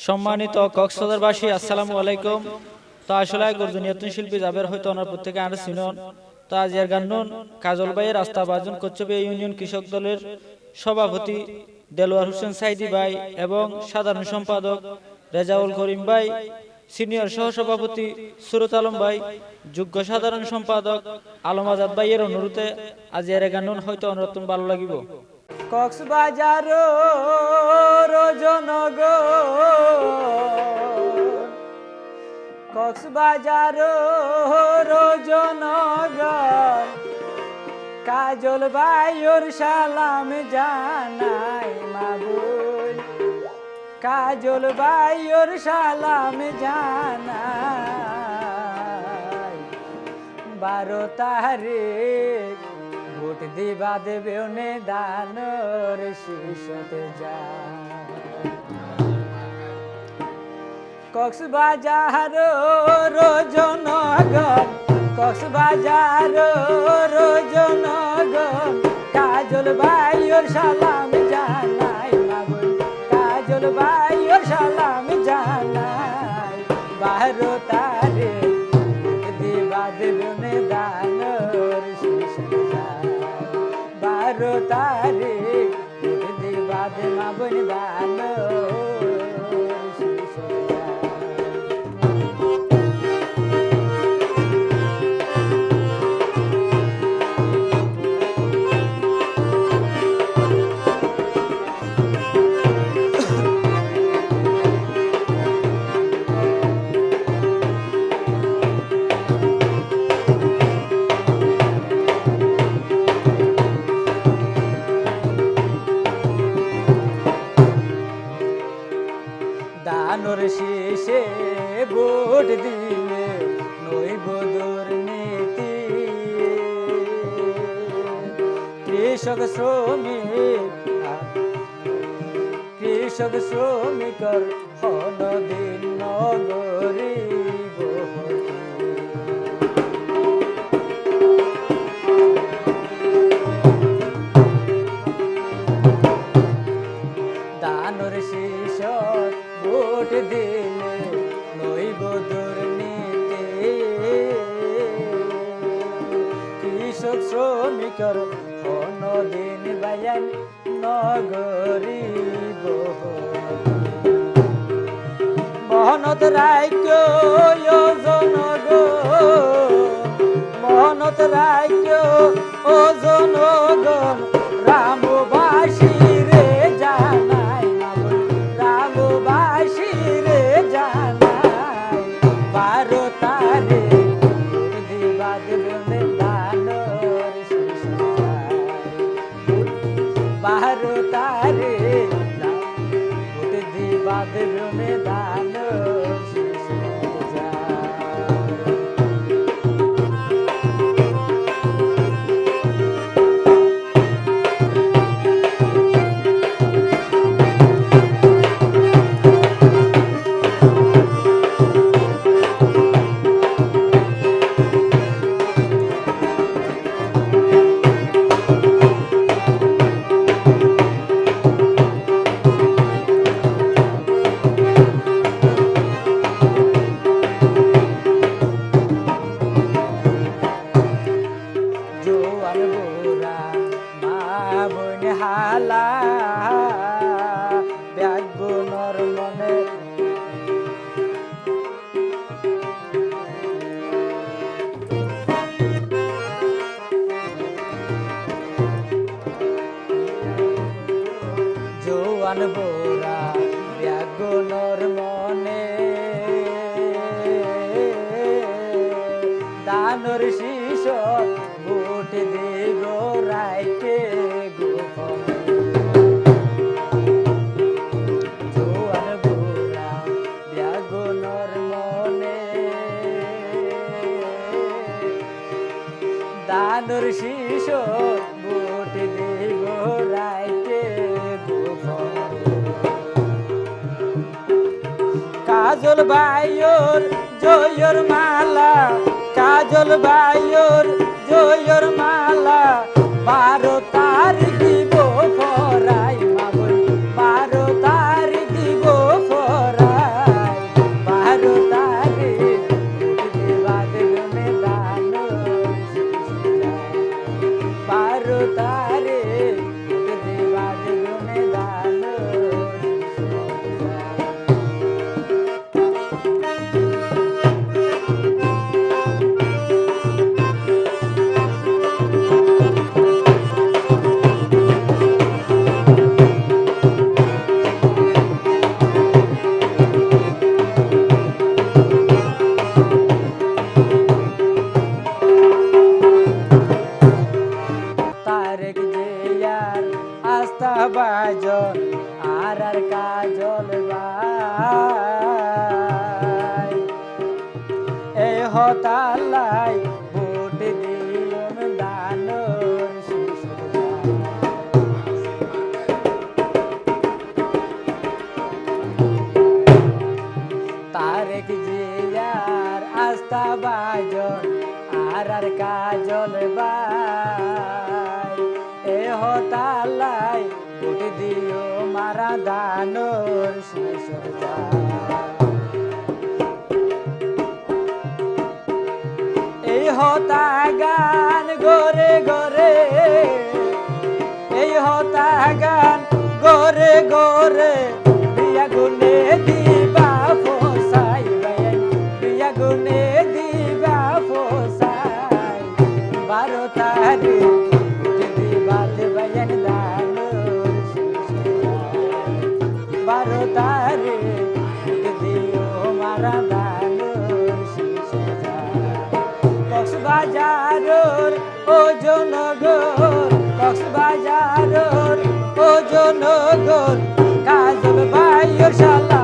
সম্মানিত কক্সবাজারবাসী, আসসালামু আলাইকুম। তো আসলে গর্জনিয়াতুন শিল্পী যাবের হয়তো ওনার প্রত্যেকে আর চিনন। তো আজ এর গান্নুন কাজল ভাইয়ের রাস্তা বাজন কচ্চবে ইউনিয়ন কৃষক দলের সভাপতি দেলোয়ার হোসেন সাইদি ভাই এবং সাধারণ সম্পাদক রেজাউল করিম ভাই, সিনিয়র সহসভাপতি সুরত আলম ভাই, যোগ্য সাধারণ সম্পাদক আলম আজাদ ভাইয়ের অনুরোধে আজ এর গান্নুন হয়তো অন্যতম ভালো লাগিব। কক্সবাজার রোজনগর, কক্সবাজার রোজনগর, কাজল ভাইয়ের সালাম জানাই মাবুল, কাজল ভাইয়ের সালাম জানাই। 12 তারিখ ভোট দিবা দেবে নে দানর শিশতে যায়। কক্সবাজার রোজনগর, কক্সবাজার রোজনগর, কাজল ভাইয়ের সালাম জানাই মাবুল, কাজল ভাইয়ের সালাম জানাই। 12 তারিখ ভোট দিবা দেবে নে দানর শিশতে যায়। 12 তারিখ ভোট দিবা দে মাবুল দানর শিশতে যায়। দানর শেষে ভোট দিলে নইব দুর্নীতি, কৃষক শ্রমিকর হনদিন নগরিব। দানর শেষ ভোট দিলে নইব দুর্নীতি, কৃষক শ্রমিকর হনদিন বায়ান নগরিব। মহনত রাজ্য জনগণ, মহনত রাজ্য ও জনগণ, রামবাসী রে জানাই মাবুল, রামবাসী রে জানাই। 12 তারিখ ভোট দিবা দেবে দানর শিশতে যায়। 12 তারিখ ভোট দিবা দেবে দানর শিশতে যায়। জোয়ান বোরা মা বোন হালা, ব্যাগ বোনর মনে জোয়ান বোরা ব্যাগ বোনর মনে, দানর শিশ ভোট দিব রাইকে গোপনে। জোয়ান বোরা ব্যাগনর মনে, দানর শিশ ভোট দিব রাইকে গোপনে। কাজল ভাইয়ের জয়ের মালা, কাজল ভাইয়ের জয়ের মালা, 12 তারিখ দিব ফরাই মাবুল, 12 তারিখ দিব ফরাই। হতালাই ভোট দিলাম দানোর শিশুর তারেক জিয়ার আস্থা বাজন আর কাজল বাই এ হতালাই ভোট দিও মারা দানোর শিশুর এই হতা গান গোরে গোরে এই হতা গান গোরে গোরে প্রিয়া গুনে দিবা ফোসাই প্রিয়া গুনে দিবা ফোসাই 12 তারিখ দিবা দেবায়ন দানোর শিশুরাই 12 তারিখ দিও মারা দানোর শিশুরাই কক্সবাজারের ওজনগর কক্সবাজারের ওজনগর কাজল ভাইয়ের শালা